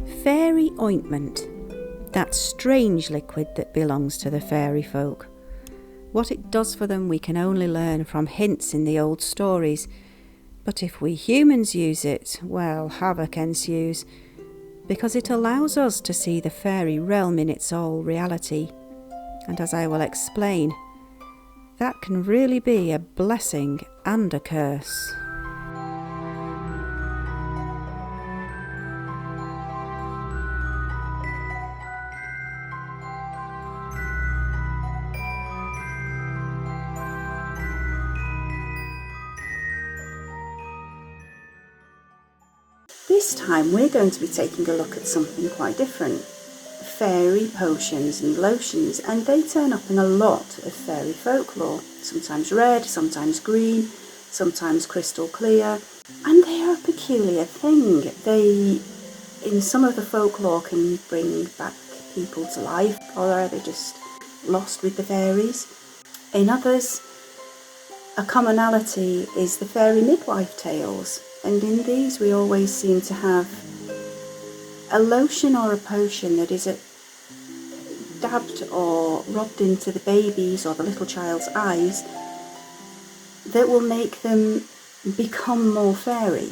Fairy Ointment, that strange liquid that belongs to the fairy folk. What it does for them we can only learn from hints in the old stories, but if we humans use it, well, havoc ensues, because it allows us to see the fairy realm in its all reality. And as I will explain, that can really be a blessing and a curse. This time we're going to be taking a look at something quite different. Fairy potions and lotions, and they turn up in a lot of fairy folklore. Sometimes red, sometimes green, sometimes crystal clear, and they are a peculiar thing. They, in some of the folklore, can bring back people to life, or are they just lost with the fairies? In others, a commonality is the fairy midwife tales, and in these we always seem to have a lotion or a potion that is dabbed or rubbed into the baby's or the little child's eyes that will make them become more fairy,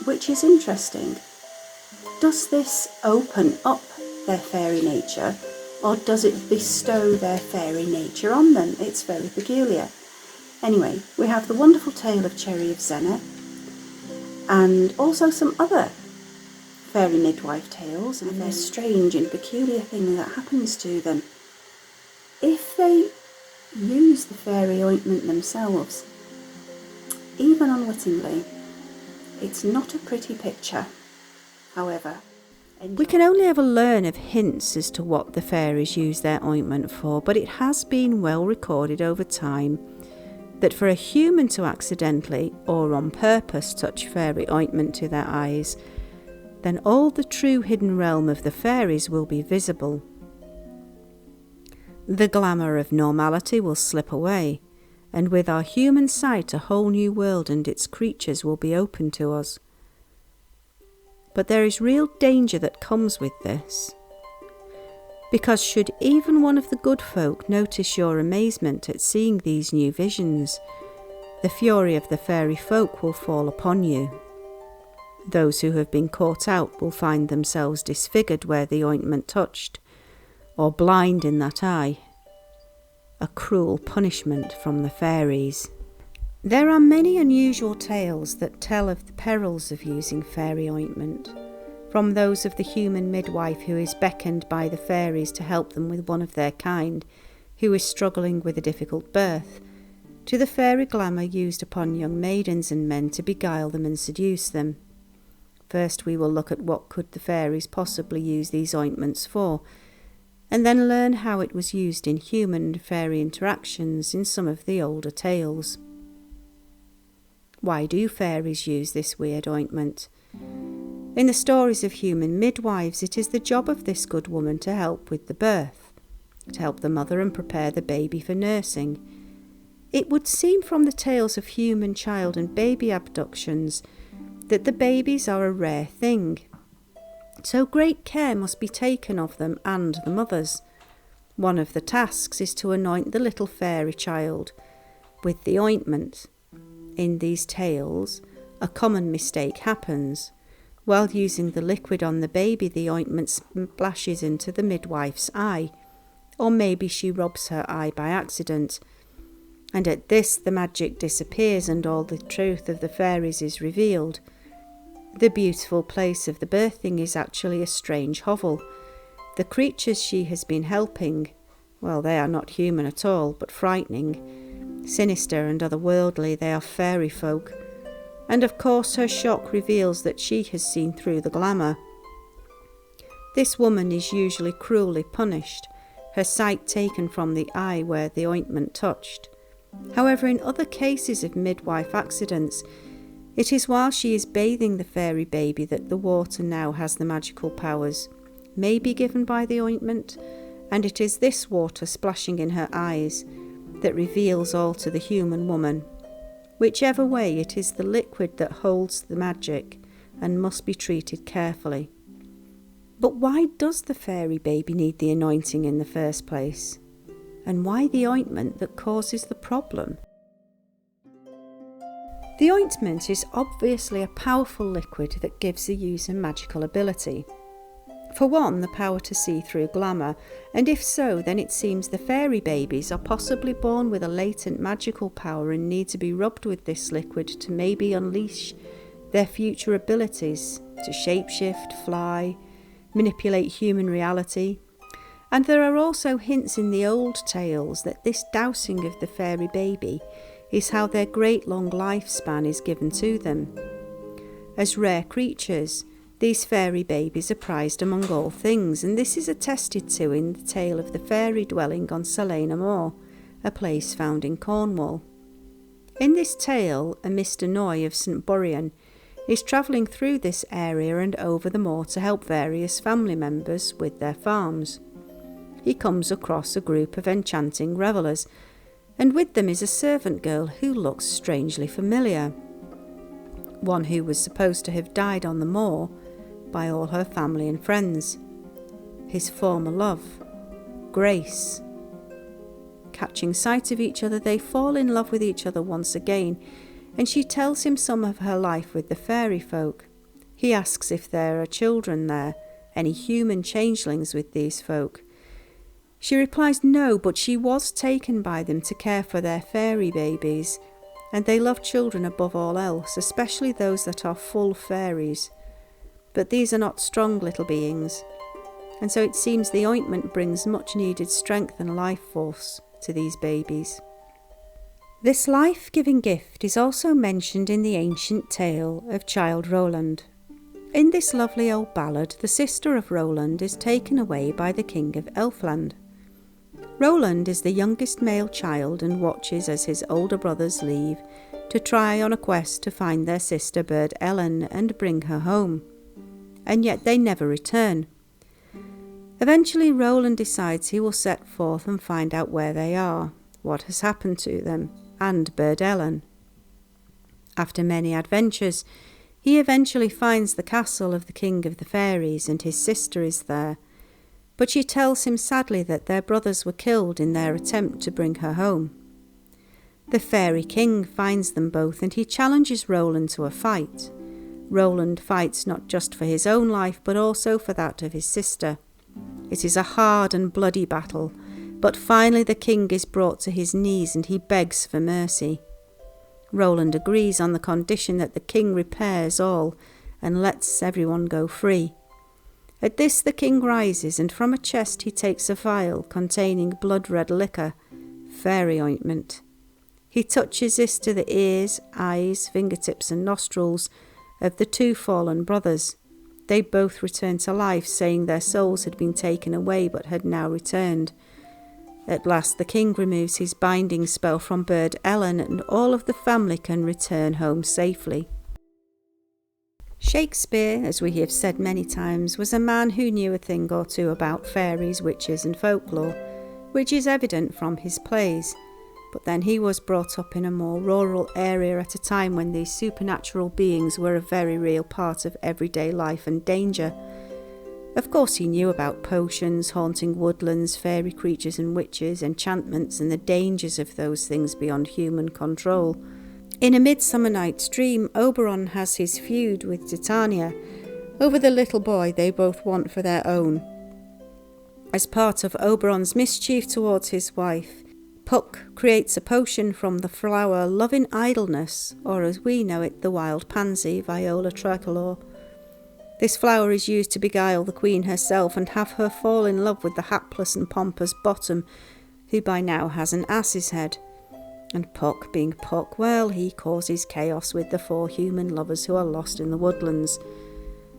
which is interesting. Does this open up their fairy nature, or does it bestow their fairy nature on them? It's very peculiar. Anyway, we have the wonderful tale of Cherry of Zennor, and also some other fairy midwife tales and their strange and peculiar thing that happens to them. If they use the fairy ointment themselves, even unwittingly, it's not a pretty picture. However, we can only ever learn of hints as to what the fairies use their ointment for, but it has been well recorded over time that for a human to accidentally or on purpose touch fairy ointment to their eyes, then all the true hidden realm of the fairies will be visible. The glamour of normality will slip away, and with our human sight a whole new world and its creatures will be open to us. But there is real danger that comes with this, because should even one of the good folk notice your amazement at seeing these new visions, the fury of the fairy folk will fall upon you. Those who have been caught out will find themselves disfigured where the ointment touched, or blind in that eye. A cruel punishment from the fairies. There are many unusual tales that tell of the perils of using fairy ointment, from those of the human midwife who is beckoned by the fairies to help them with one of their kind who is struggling with a difficult birth, to the fairy glamour used upon young maidens and men to beguile them and seduce them. First we will look at what could the fairies possibly use these ointments for, and then learn how it was used in human and fairy interactions in some of the older tales. Why do fairies use this weird ointment? In the stories of human midwives, it is the job of this good woman to help with the birth, to help the mother and prepare the baby for nursing. It would seem from the tales of human child and baby abductions that the babies are a rare thing, so great care must be taken of them and the mothers. One of the tasks is to anoint the little fairy child with the ointment. In these tales, a common mistake happens. While using the liquid on the baby, the ointment splashes into the midwife's eye, or maybe she rubs her eye by accident, and at this the magic disappears and all the truth of the fairies is revealed. The beautiful place of the birthing is actually a strange hovel. The creatures she has been helping, well, they are not human at all, but frightening, sinister and otherworldly. They are fairy folk. And of course her shock reveals that she has seen through the glamour. This woman is usually cruelly punished, her sight taken from the eye where the ointment touched. However, in other cases of midwife accidents, it is while she is bathing the fairy baby that the water now has the magical powers, maybe given by the ointment, and it is this water splashing in her eyes that reveals all to the human woman. Whichever way, it is the liquid that holds the magic and must be treated carefully. But why does the fairy baby need the anointing in the first place? And why the ointment that causes the problem? The ointment is obviously a powerful liquid that gives the user magical ability. For one, the power to see through glamour, and if so, then it seems the fairy babies are possibly born with a latent magical power and need to be rubbed with this liquid to maybe unleash their future abilities to shapeshift, fly, manipulate human reality. And there are also hints in the old tales that this dousing of the fairy baby is how their great long lifespan is given to them. As rare creatures, these fairy babies are prized among all things, and this is attested to in the tale of the fairy dwelling on Selena Moor, a place found in Cornwall. In this tale, a Mr. Noy of St. Buryan is travelling through this area and over the moor to help various family members with their farms. He comes across a group of enchanting revellers, and with them is a servant girl who looks strangely familiar. One who was supposed to have died on the moor by all her family and friends. His former love, Grace. Catching sight of each other, they fall in love with each other once again, and she tells him some of her life with the fairy folk. He asks if there are children there, any human changelings with these folk. She replies no, but she was taken by them to care for their fairy babies, and they love children above all else, especially those that are full fairies. But these are not strong little beings, and so it seems the ointment brings much needed strength and life force to these babies. This life-giving gift is also mentioned in the ancient tale of Childe Rowland. In this lovely old ballad, the sister of Rowland is taken away by the king of Elfland. Rowland is the youngest male child and watches as his older brothers leave to try on a quest to find their sister Byrd and bring her home. And yet they never return. Eventually Rowland decides he will set forth and find out where they are, what has happened to them, and Byrd. After many adventures, he eventually finds the castle of the king of the fairies, and his sister is there, but she tells him sadly that their brothers were killed in their attempt to bring her home. The fairy king finds them both, and he challenges Rowland to a fight. Rowland fights not just for his own life, but also for that of his sister. It is a hard and bloody battle, but finally the king is brought to his knees and he begs for mercy. Rowland agrees on the condition that the king repairs all and lets everyone go free. At this the king rises, and from a chest he takes a vial containing blood-red liquor, Fairy Ointment. He touches this to the ears, eyes, fingertips and nostrils of the two fallen brothers. They both return to life, saying their souls had been taken away but had now returned. At last the king removes his binding spell from Byrd and all of the family can return home safely. Shakespeare, as we have said many times, was a man who knew a thing or two about fairies, witches and folklore, which is evident from his plays. But then he was brought up in a more rural area at a time when these supernatural beings were a very real part of everyday life and danger. Of course he knew about potions, haunting woodlands, fairy creatures and witches, enchantments and the dangers of those things beyond human control. In A Midsummer Night's Dream, Oberon has his feud with Titania over the little boy they both want for their own. As part of Oberon's mischief towards his wife, Puck creates a potion from the flower Loving Idleness, or as we know it, the wild pansy, Viola tricolor. This flower is used to beguile the queen herself and have her fall in love with the hapless and pompous Bottom, who by now has an ass's head. And Puck, being Puck, well, he causes chaos with the 4 human lovers who are lost in the woodlands.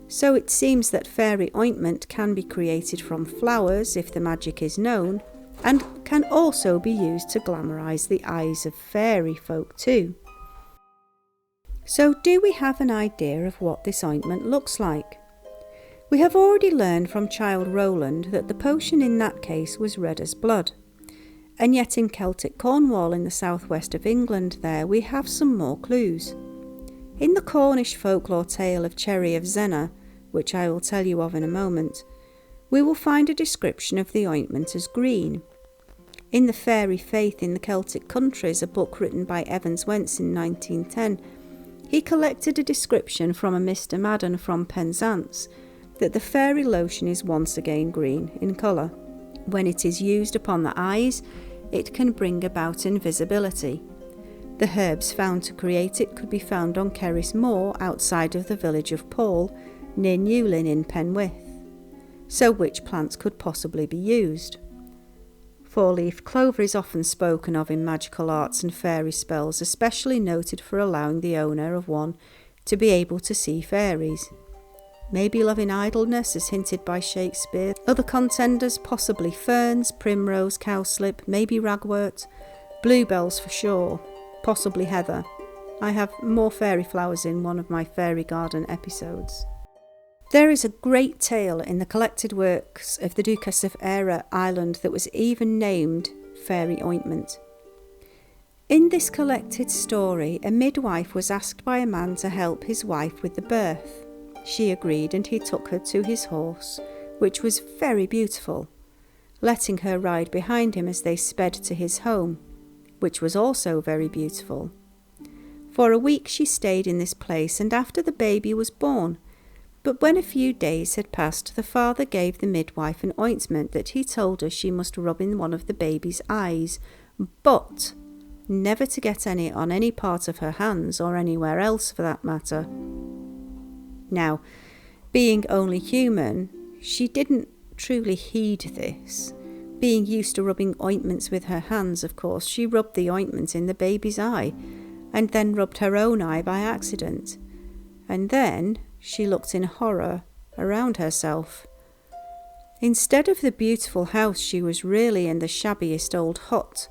So it seems that Fairy Ointment can be created from flowers if the magic is known, and can also be used to glamorise the eyes of fairy folk too. So do we have an idea of what this ointment looks like? We have already learned from Childe Rowland that the potion in that case was red as blood. And yet in Celtic Cornwall in the southwest of England there we have some more clues. In the Cornish folklore tale of Cherry of Zennor, which I will tell you of in a moment, we will find a description of the ointment as green. In The Fairy Faith in the Celtic Countries, a book written by Evans Wentz in 1910, he collected a description from a Mr. Madden from Penzance that the fairy lotion is once again green in colour. When it is used upon the eyes, it can bring about invisibility. The herbs found to create it could be found on Cerris Moor outside of the village of Paul, near Newlyn in Penwith. So which plants could possibly be used? Four-leaf clover is often spoken of in magical arts and fairy spells, especially noted for allowing the owner of one to be able to see fairies. Maybe loving idleness, as hinted by Shakespeare. Other contenders, possibly ferns, primrose, cowslip, maybe ragwort, bluebells for sure, possibly heather. I have more fairy flowers in one of my fairy garden episodes. There is a great tale in the collected works of the Duchess of Eire Island that was even named Fairy Ointment. In this collected story, a midwife was asked by a man to help his wife with the birth. She agreed, and he took her to his horse, which was very beautiful, letting her ride behind him as they sped to his home, which was also very beautiful. For a week she stayed in this place, and after the baby was born. But when a few days had passed, the father gave the midwife an ointment that he told her she must rub in one of the baby's eyes, but never to get any on any part of her hands or anywhere else for that matter. Now, being only human, she didn't truly heed this. Being used to rubbing ointments with her hands, of course, she rubbed the ointment in the baby's eye, and then rubbed her own eye by accident. And then she looked in horror around herself. Instead of the beautiful house, she was really in the shabbiest old hut.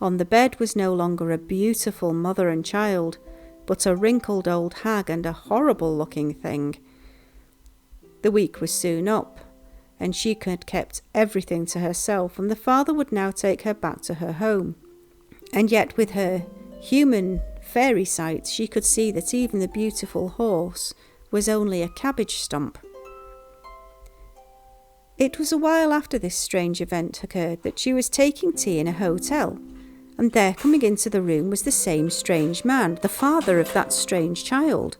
On the bed was no longer a beautiful mother and child, but a wrinkled old hag and a horrible-looking thing. The week was soon up, and she had kept everything to herself, and the father would now take her back to her home. And yet with her human fairy sight, she could see that even the beautiful horse was only a cabbage stump. It was a while after this strange event occurred that she was taking tea in a hotel, and there coming into the room was the same strange man, the father of that strange child.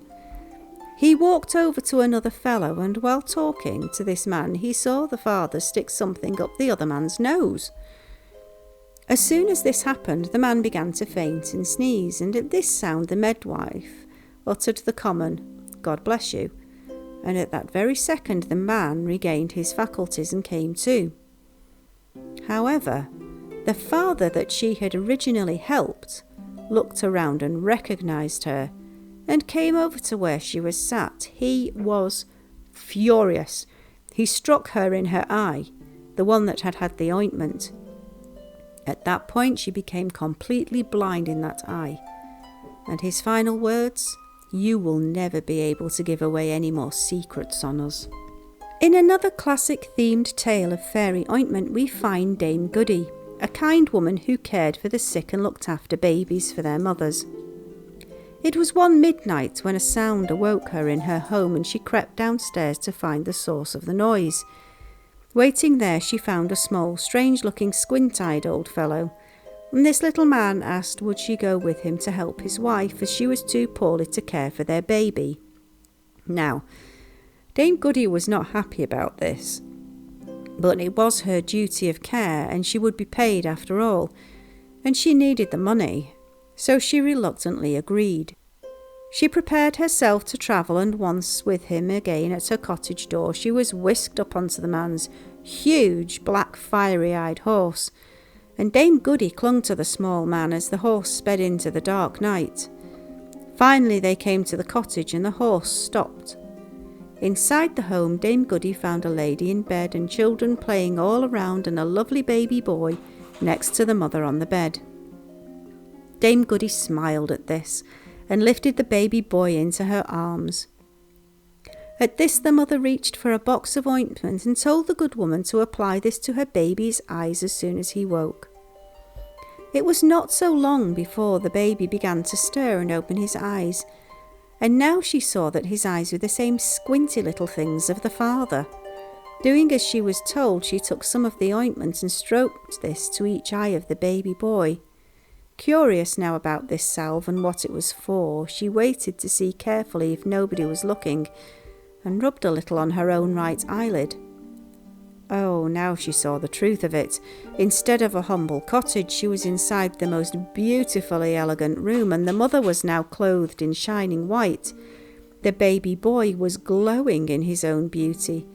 He walked over to another fellow, and while talking to this man, he saw the father stick something up the other man's nose. As soon as this happened, the man began to faint and sneeze, and at this sound the midwife uttered the common, "God bless you," and at that very second the man regained his faculties and came to. However, the father that she had originally helped looked around and recognised her, and came over to where she was sat. He was furious. He struck her in her eye, the one that had had the ointment. At that point she became completely blind in that eye, and his final words, "You will never be able to give away any more secrets on us." In another classic themed tale of fairy ointment, we find Dame Goody, a kind woman who cared for the sick and looked after babies for their mothers. It was one midnight when a sound awoke her in her home, and she crept downstairs to find the source of the noise. Waiting there, she found a small, strange-looking, squint-eyed old fellow, and this little man asked would she go with him to help his wife, as she was too poorly to care for their baby. Now, Dame Goody was not happy about this, but it was her duty of care, and she would be paid after all, and she needed the money, so she reluctantly agreed. She prepared herself to travel, and once with him again at her cottage door, she was whisked up onto the man's huge black fiery-eyed horse, and Dame Goody clung to the small man as the horse sped into the dark night. Finally they came to the cottage, and the horse stopped. Inside the home, Dame Goody found a lady in bed and children playing all around, and a lovely baby boy next to the mother on the bed. Dame Goody smiled at this and lifted the baby boy into her arms. At this the mother reached for a box of ointment and told the good woman to apply this to her baby's eyes as soon as he woke. It was not so long before the baby began to stir and open his eyes, and now she saw that his eyes were the same squinty little things of the father. Doing as she was told, she took some of the ointment and stroked this to each eye of the baby boy. Curious now about this salve and what it was for, she waited to see carefully if nobody was looking, and rubbed a little on her own right eyelid. Oh, now she saw the truth of it. Instead of a humble cottage, she was inside the most beautifully elegant room, and the mother was now clothed in shining white. The baby boy was glowing in his own beauty,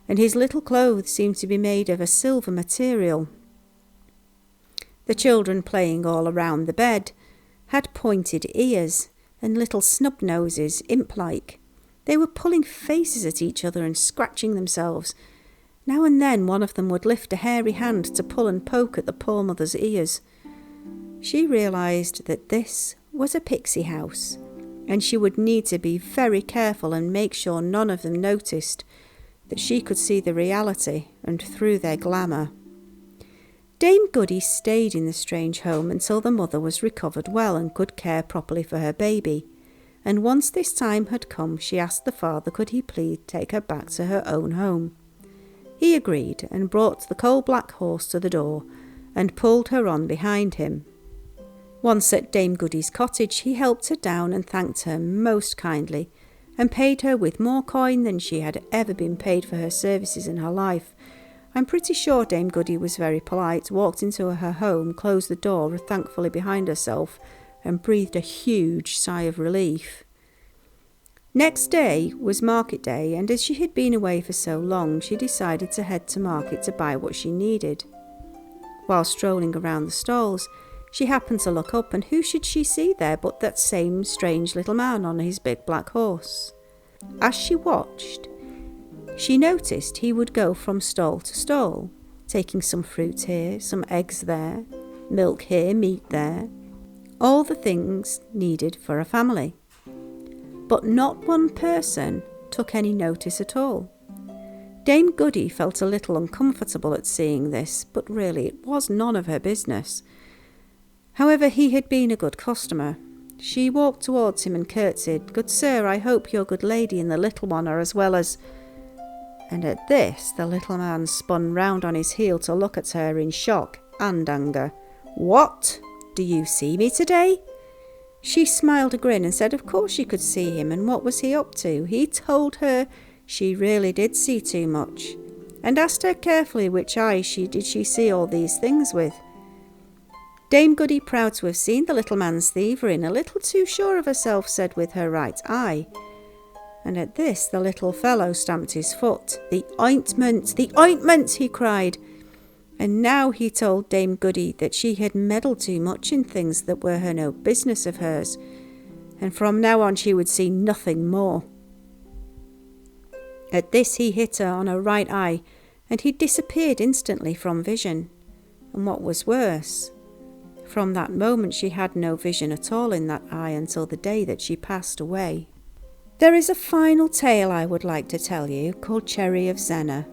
and his little clothes seemed to be made of a silver material. The children playing all around the bed had pointed ears and little snub noses, imp-like. They were pulling faces at each other and scratching themselves. Now and then one of them would lift a hairy hand to pull and poke at the poor mother's ears. She realised that this was a pixie house, and she would need to be very careful and make sure none of them noticed that she could see the reality and through their glamour. Dame Goody stayed in the strange home until the mother was recovered well and could care properly for her baby, and once this time had come, she asked the father could he please take her back to her own home. He agreed and brought the coal-black horse to the door and pulled her on behind him. Once at Dame Goody's cottage, he helped her down and thanked her most kindly, and paid her with more coin than she had ever been paid for her services in her life. I'm pretty sure Dame Goody was very polite, walked into her home, closed the door thankfully behind herself, and breathed a huge sigh of relief. Next day was market day, and as she had been away for so long, she decided to head to market to buy what she needed. While strolling around the stalls, she happened to look up, and who should she see there but that same strange little man on his big black horse. As she watched, she noticed he would go from stall to stall, taking some fruit here, some eggs there, milk here, meat there, all the things needed for a family. But not one person took any notice at all. Dame Goody felt a little uncomfortable at seeing this, but really it was none of her business. However, he had been a good customer. She walked towards him and curtsied, "Good sir, I hope your good lady and the little one are as well as—" And at this, the little man spun round on his heel to look at her in shock and anger. "What? Do you see me today?" She smiled a grin and said of course she could see him, and what was he up to? He told her she really did see too much, and asked her carefully which eye did she see all these things with. Dame Goody, proud to have seen the little man's thievery and a little too sure of herself, said with her right eye. And at this the little fellow stamped his foot. "The ointment! The ointment!" he cried. And now he told Dame Goody that she had meddled too much in things that were no business of hers, and from now on she would see nothing more. At this he hit her on her right eye, and he disappeared instantly from vision. And what was worse, from that moment she had no vision at all in that eye until the day that she passed away. There is a final tale I would like to tell you called Cherry of Zennor,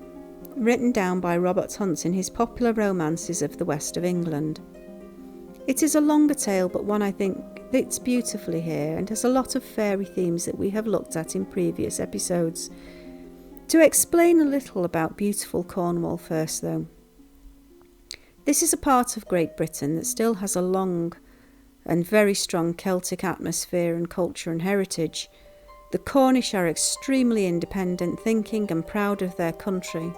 written down by Robert Hunt in his popular romances of the west of England. It is a longer tale, but one I think fits beautifully here and has a lot of fairy themes that we have looked at in previous episodes. To explain a little about beautiful Cornwall first though. This is a part of Great Britain that still has a long and very strong Celtic atmosphere and culture and heritage. The Cornish are extremely independent thinking and proud of their country.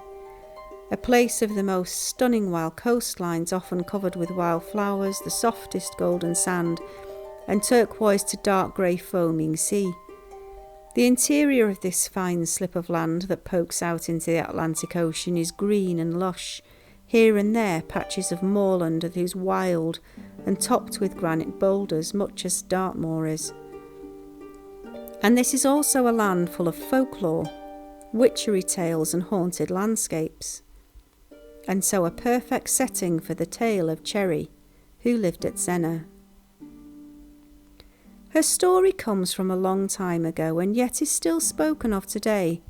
A place of the most stunning wild coastlines, often covered with wild flowers, the softest golden sand, and turquoise to dark grey foaming sea. The interior of this fine slip of land that pokes out into the Atlantic Ocean is green and lush, here and there patches of moorland that is wild and topped with granite boulders, much as Dartmoor is. And this is also a land full of folklore, witchery tales and haunted landscapes. And so a perfect setting for the tale of Cherry, who lived at Zennor. Her story comes from a long time ago and yet is still spoken of today.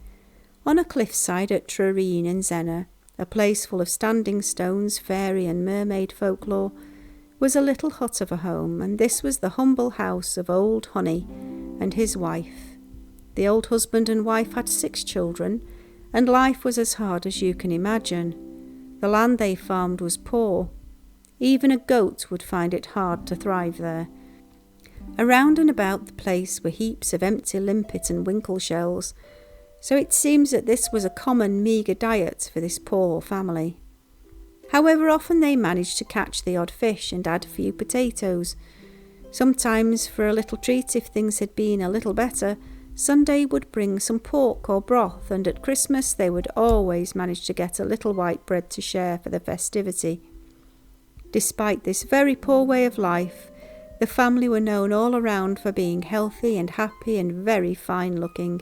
On a cliffside at Trareen in Zennor, a place full of standing stones, fairy and mermaid folklore, was a little hut of a home, and this was the humble house of Old Honey and his wife. The old husband and wife had 6 children, and life was as hard as you can imagine. The land they farmed was poor. Even a goat would find it hard to thrive there. Around and about the place were heaps of empty limpet and winkle shells, so it seems that this was a common meagre diet for this poor family. However, often they managed to catch the odd fish and add a few potatoes. Sometimes, for a little treat if things had been a little better, Sunday would bring some pork or broth, and at Christmas they would always manage to get a little white bread to share for the festivity. Despite this very poor way of life, the family were known all around for being healthy and happy and very fine looking.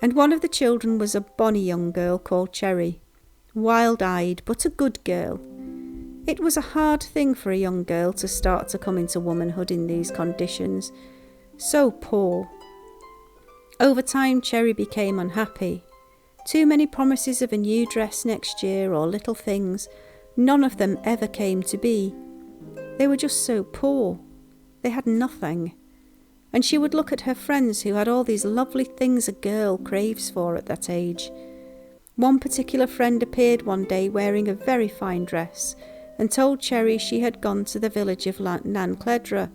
And one of the children was a bonny young girl called Cherry, wild-eyed but a good girl. It was a hard thing for a young girl to start to come into womanhood in these conditions. So poor. Over time, Cherry became unhappy. Too many promises of a new dress next year or little things. None of them ever came to be. They were just so poor. They had nothing. And she would look at her friends who had all these lovely things a girl craves for at that age. One particular friend appeared one day wearing a very fine dress and told Cherry she had gone to the village of Nancledra.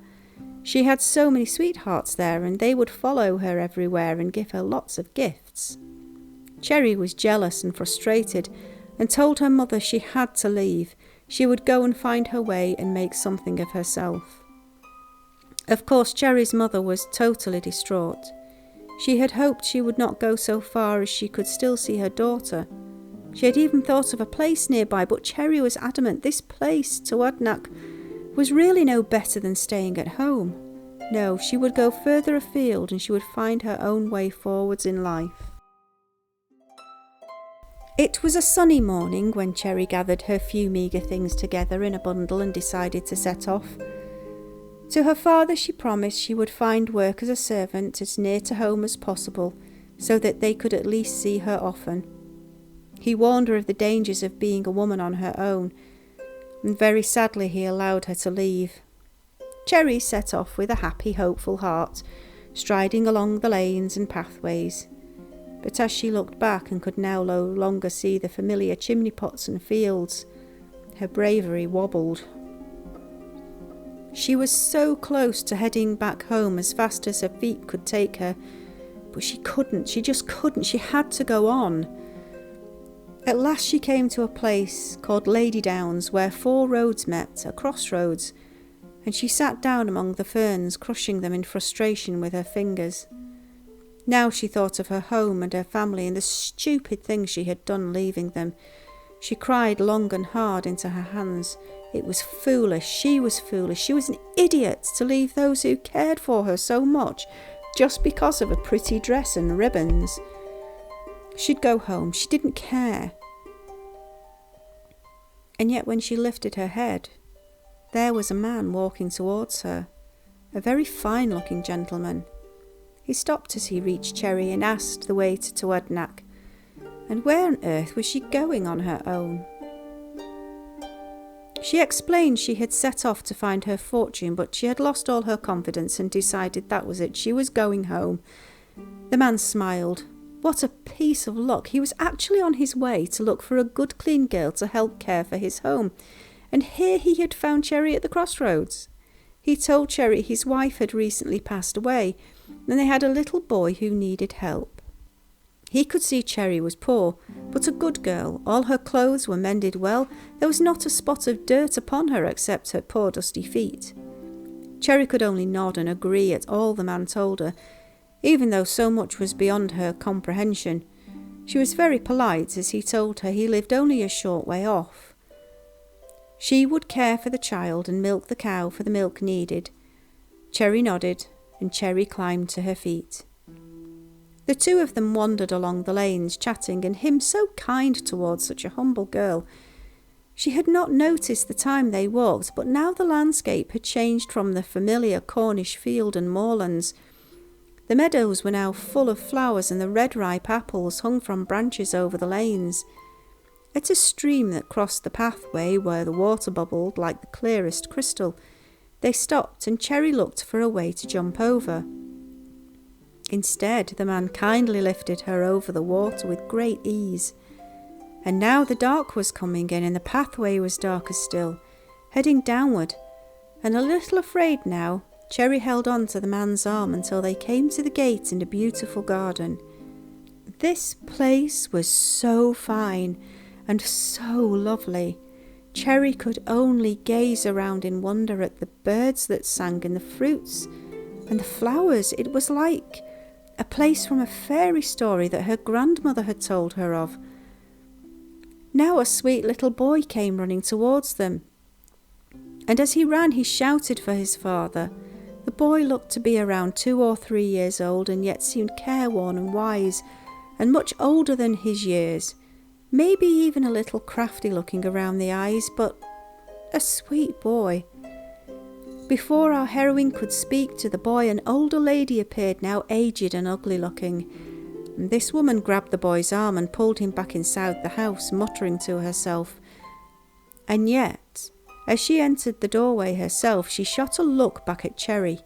She had so many sweethearts there, and they would follow her everywhere and give her lots of gifts. Cherry was jealous and frustrated and told her mother she had to leave. She would go and find her way and make something of herself. Of course, Cherry's mother was totally distraught. She had hoped she would not go so far as she could still see her daughter. She had even thought of a place nearby, but Cherry was adamant this place, Tuadnac, was really no better than staying at home. No, she would go further afield and she would find her own way forwards in life. It was a sunny morning when Cherry gathered her few meagre things together in a bundle and decided to set off. To her father she promised she would find work as a servant as near to home as possible, so that they could at least see her often. He warned her of the dangers of being a woman on her own, and very sadly he allowed her to leave. Cherry set off with a happy, hopeful heart, striding along the lanes and pathways. But as she looked back and could now no longer see the familiar chimney pots and fields, her bravery wobbled. She was so close to heading back home as fast as her feet could take her, but she just couldn't, she had to go on. At last she came to a place called Lady Downs, where 4 roads met, a crossroads, and she sat down among the ferns, crushing them in frustration with her fingers. Now she thought of her home and her family and the stupid things she had done leaving them. She cried long and hard into her hands. It was foolish, she was an idiot to leave those who cared for her so much just because of a pretty dress and ribbons. She'd go home, she didn't care. And yet when she lifted her head, there was a man walking towards her, a very fine-looking gentleman. He stopped as he reached Cherry and asked the way to Tuadnac, and where on earth was she going on her own? She explained she had set off to find her fortune, but she had lost all her confidence and decided that was it, she was going home. The man smiled. What a piece of luck! He was actually on his way to look for a good clean girl to help care for his home, and here he had found Cherry at the crossroads. He told Cherry his wife had recently passed away, and they had a little boy who needed help. He could see Cherry was poor, but a good girl. All her clothes were mended well. There was not a spot of dirt upon her except her poor dusty feet. Cherry could only nod and agree at all the man told her, even though so much was beyond her comprehension. She was very polite as he told her he lived only a short way off. She would care for the child and milk the cow for the milk needed. Cherry nodded, and Cherry climbed to her feet. The two of them wandered along the lanes, chatting, and him so kind towards such a humble girl. She had not noticed the time they walked, but now the landscape had changed from the familiar Cornish field and moorlands. The meadows were now full of flowers, and the red ripe apples hung from branches over the lanes. At a stream that crossed the pathway, where the water bubbled like the clearest crystal, they stopped, and Cherry looked for a way to jump over. Instead, the man kindly lifted her over the water with great ease. And now the dark was coming in, and the pathway was darker still, heading downward. And a little afraid now, Cherry held on to the man's arm until they came to the gate in a beautiful garden. This place was so fine and so lovely. Cherry could only gaze around in wonder at the birds that sang and the fruits and the flowers. It was like a place from a fairy story that her grandmother had told her of. Now a sweet little boy came running towards them, and as he ran he shouted for his father. The boy looked to be around 2 or 3 years old, and yet seemed careworn and wise, and much older than his years, maybe even a little crafty looking around the eyes, but a sweet boy. Before our heroine could speak to the boy, an older lady appeared, now aged and ugly looking. And this woman grabbed the boy's arm and pulled him back inside the house, muttering to herself. And yet, as she entered the doorway herself, she shot a look back at Cherry,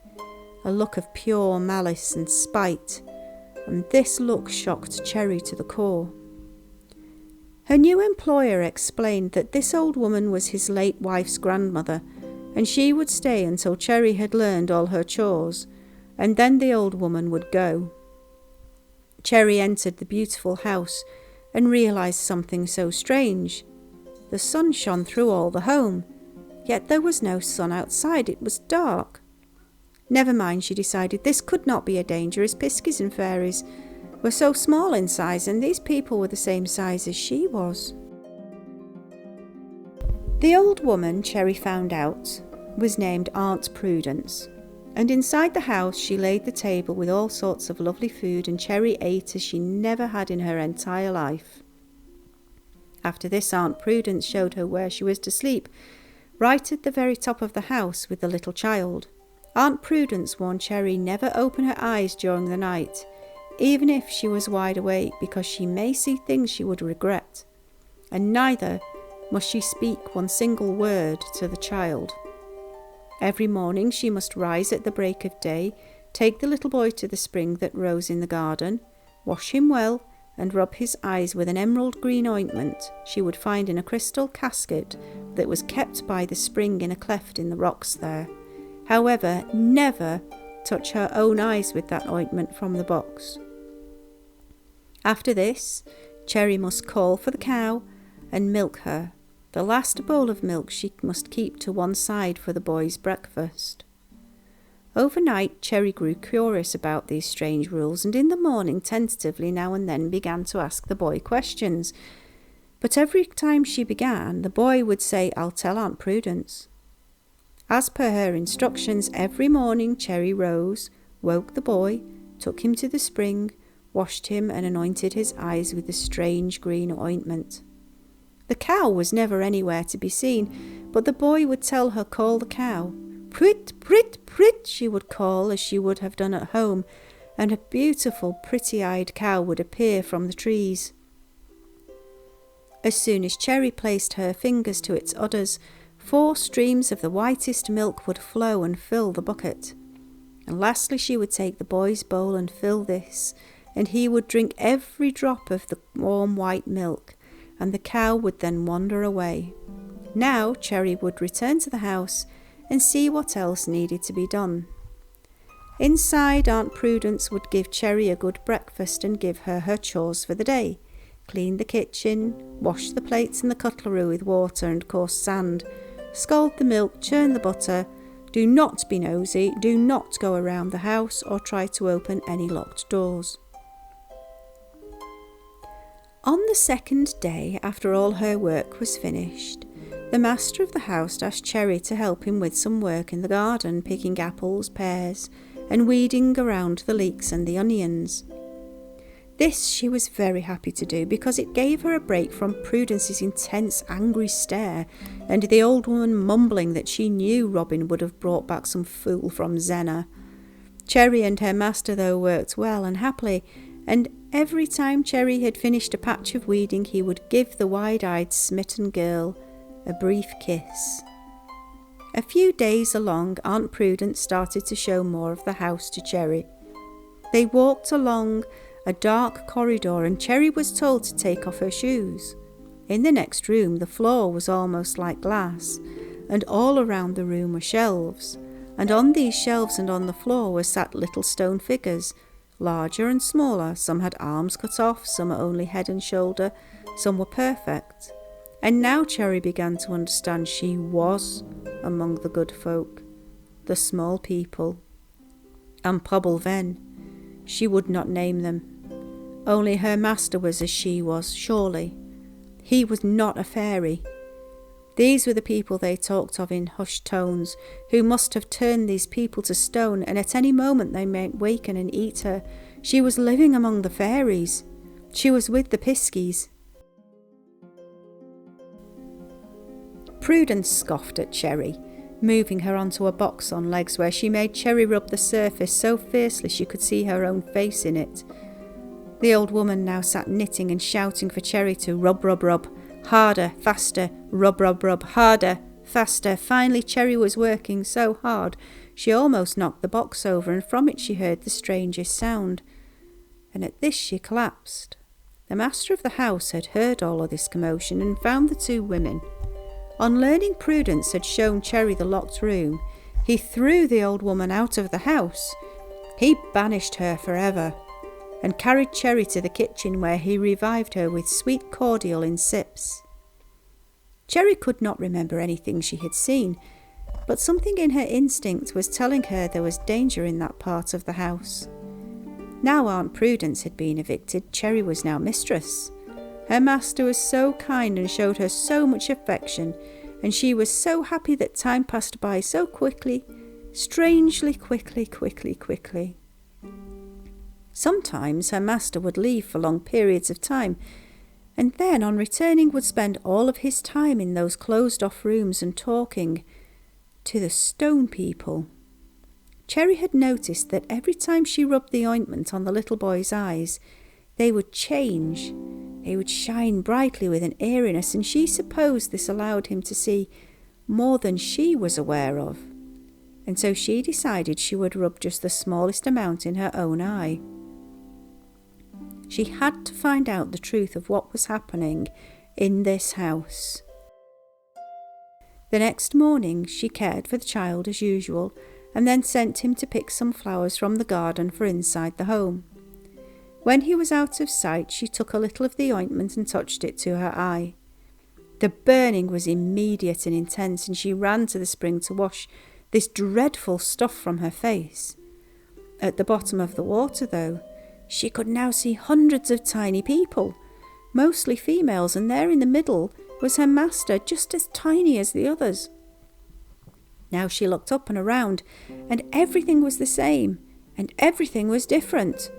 a look of pure malice and spite, and this look shocked Cherry to the core. Her new employer explained that this old woman was his late wife's grandmother, and she would stay until Cherry had learned all her chores, and then the old woman would go. Cherry entered the beautiful house and realised something so strange. The sun shone through all the home, yet there was no sun outside. It was dark. Never mind, she decided, this could not be a danger, as piskies and fairies were so small in size, and these people were the same size as she was. The old woman, Cherry found out, was named Aunt Prudence, and inside the house she laid the table with all sorts of lovely food, and Cherry ate as she never had in her entire life. After this, Aunt Prudence showed her where she was to sleep, right at the very top of the house with the little child. Aunt Prudence warned Cherry never open her eyes during the night, even if she was wide awake, because she may see things she would regret, and neither must she speak one single word to the child. Every morning she must rise at the break of day, take the little boy to the spring that rose in the garden, wash him well, and rub his eyes with an emerald green ointment she would find in a crystal casket that was kept by the spring in a cleft in the rocks there. However, never touch her own eyes with that ointment from the box. After this, Cherry must call for the cow and milk her. The last bowl of milk she must keep to one side for the boy's breakfast. Overnight, Cherry grew curious about these strange rules, and in the morning tentatively now and then began to ask the boy questions. But every time she began, the boy would say, "I'll tell Aunt Prudence." As per her instructions, every morning Cherry rose, woke the boy, took him to the spring, washed him and anointed his eyes with the strange green ointment. The cow was never anywhere to be seen, but the boy would tell her, "Call the cow." "Prit, prit, prit," she would call as she would have done at home, and a beautiful, pretty-eyed cow would appear from the trees. As soon as Cherry placed her fingers to its udders, 4 streams of the whitest milk would flow and fill the bucket. And lastly she would take the boy's bowl and fill this, and he would drink every drop of the warm white milk, and the cow would then wander away. Now Cherry would return to the house and see what else needed to be done. Inside, Aunt Prudence would give Cherry a good breakfast and give her her chores for the day. Clean the kitchen, wash the plates and the cutlery with water and coarse sand, scald the milk, churn the butter. Do not be nosy, do not go around the house or try to open any locked doors. On the second day, after all her work was finished, the master of the house asked Cherry to help him with some work in the garden, picking apples, pears, and weeding around the leeks and the onions. This she was very happy to do, because it gave her a break from Prudence's intense, angry stare, and the old woman mumbling that she knew Robin would have brought back some fool from Zennor. Cherry and her master, though, worked well and happily, and every time Cherry had finished a patch of weeding, he would give the wide-eyed, smitten girl a brief kiss. A few days along, Aunt Prudence started to show more of the house to Cherry. They walked along a dark corridor and Cherry was told to take off her shoes. In the next room, the floor was almost like glass, and all around the room were shelves, and on these shelves and on the floor were sat little stone figures, larger and smaller. Some had arms cut off, some only head and shoulder, some were perfect. And now Cherry began to understand she was among the good folk, the small people. And Pobble then, she would not name them. Only her master was as she was, surely. He was not a fairy. These were the people they talked of in hushed tones, who must have turned these people to stone, and at any moment they might waken and eat her. She was living among the fairies. She was with the piskies. Prudence scoffed at Cherry, moving her onto a box on legs where she made Cherry rub the surface so fiercely she could see her own face in it. The old woman now sat knitting and shouting for Cherry to rub, rub, rub, harder, faster, rub, rub, rub, harder, faster. Finally Cherry was working so hard she almost knocked the box over, and from it she heard the strangest sound. And at this she collapsed. The master of the house had heard all of this commotion and found the two women. On learning Prudence had shown Cherry the locked room, he threw the old woman out of the house. He banished her forever and carried Cherry to the kitchen, where he revived her with sweet cordial in sips. Cherry could not remember anything she had seen, but something in her instinct was telling her there was danger in that part of the house. Now Aunt Prudence had been evicted, Cherry was now mistress. Her master was so kind and showed her so much affection, and she was so happy that time passed by so quickly, strangely quickly. Sometimes her master would leave for long periods of time, and then on returning would spend all of his time in those closed-off rooms and talking to the stone people. Cherry had noticed that every time she rubbed the ointment on the little boy's eyes, they would change. They would shine brightly with an eeriness, and she supposed this allowed him to see more than she was aware of. And so she decided she would rub just the smallest amount in her own eye. She had to find out the truth of what was happening in this house. The next morning she cared for the child as usual, and then sent him to pick some flowers from the garden for inside the home. When he was out of sight, she took a little of the ointment and touched it to her eye. The burning was immediate and intense, and she ran to the spring to wash this dreadful stuff from her face. At the bottom of the water, though, she could now see hundreds of tiny people, mostly females, and there in the middle was her master, just as tiny as the others. Now she looked up and around, and everything was the same, and everything was different.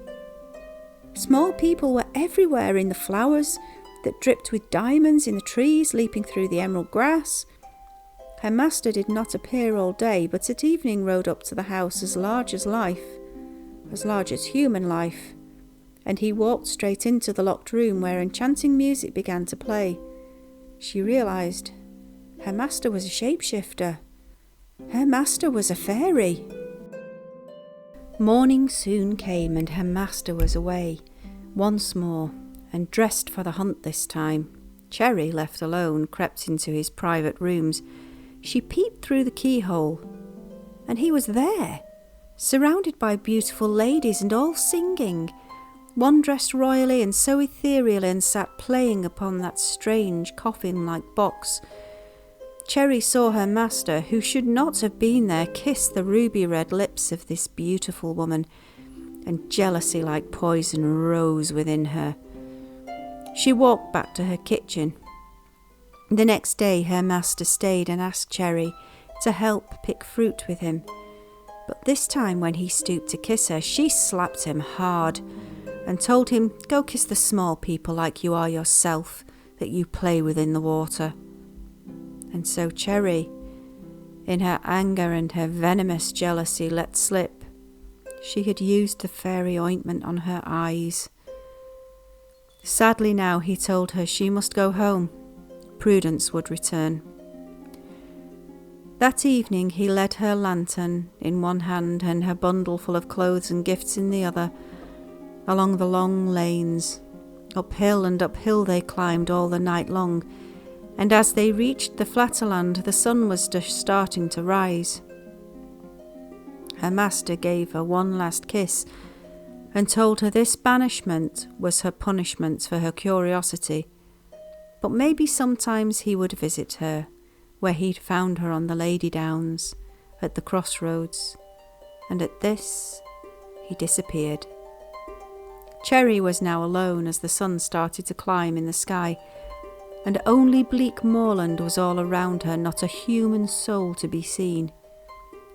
Small people were everywhere, in the flowers that dripped with diamonds, in the trees leaping through the emerald grass. Her master did not appear all day, but at evening rode up to the house as large as life, as large as human life, and he walked straight into the locked room where enchanting music began to play. She realised her master was a shapeshifter. Her master was a fairy. Morning soon came, and her master was away once more, and dressed for the hunt this time. Cherry, left alone, crept into his private rooms. She peeped through the keyhole, and he was there, surrounded by beautiful ladies, and all singing. One dressed royally and so ethereal, and sat playing upon that strange coffin-like box. Cherry saw her master, who should not have been there, kiss the ruby-red lips of this beautiful woman, and jealousy like poison rose within her. She walked back to her kitchen. The next day her master stayed and asked Cherry to help pick fruit with him. But this time when he stooped to kiss her, she slapped him hard and told him, "Go kiss the small people like you are yourself, that you play within the water." And so Cherry, in her anger and her venomous jealousy, let slip she had used the fairy ointment on her eyes. Sadly now he told her she must go home. Prudence would return. That evening he led her lantern in one hand and her bundle full of clothes and gifts in the other, along the long lanes. Uphill and uphill they climbed all the night long, and as they reached the flatter land, the sun was just starting to rise. Her master gave her one last kiss and told her this banishment was her punishment for her curiosity, but maybe sometimes he would visit her, where he'd found her on the Lady Downs, at the crossroads, and at this he disappeared. Cherry was now alone as the sun started to climb in the sky, and only bleak moorland was all around her, not a human soul to be seen.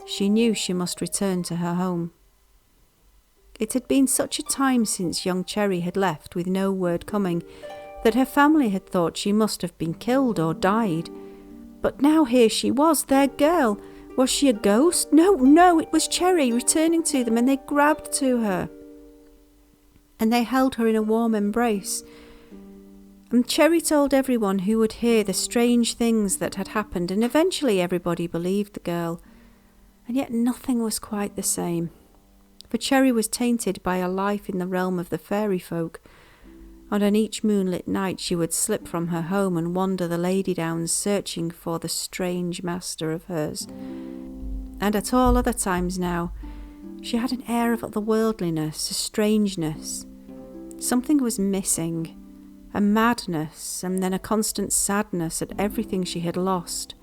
She knew she must return to her home. It had been such a time since young Cherry had left with no word coming, that her family had thought she must have been killed or died. But now here she was, their girl. Was she a ghost? No, it was Cherry returning to them, and they grabbed to her. And they held her in a warm embrace. And Cherry told everyone who would hear the strange things that had happened, and eventually everybody believed the girl. And yet nothing was quite the same, for Cherry was tainted by a life in the realm of the fairy folk, and on each moonlit night she would slip from her home and wander the Lady Downs searching for the strange master of hers. And at all other times now, she had an air of otherworldliness, a strangeness. Something was missing, a madness, and then a constant sadness at everything she had lost.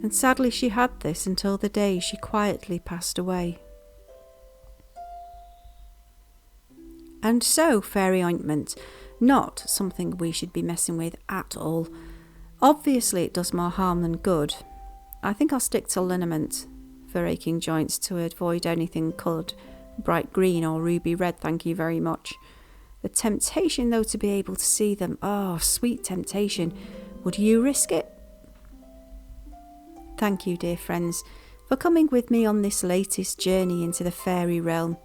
And sadly she had this until the day she quietly passed away. And so, Fairy Ointment, not something we should be messing with at all. Obviously it does more harm than good. I think I'll stick to liniment for aching joints to avoid anything coloured bright green or ruby red, thank you very much. The temptation though to be able to see them, oh, sweet temptation. Would you risk it? Thank you, dear friends, for coming with me on this latest journey into the fairy realm.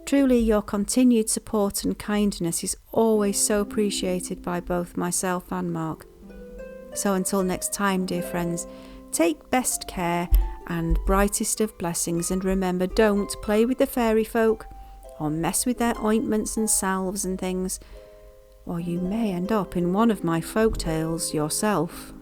Truly, your continued support and kindness is always so appreciated by both myself and Mark. So until next time, dear friends, take best care and brightest of blessings, and remember, don't play with the fairy folk or mess with their ointments and salves and things, or you may end up in one of my folk tales yourself.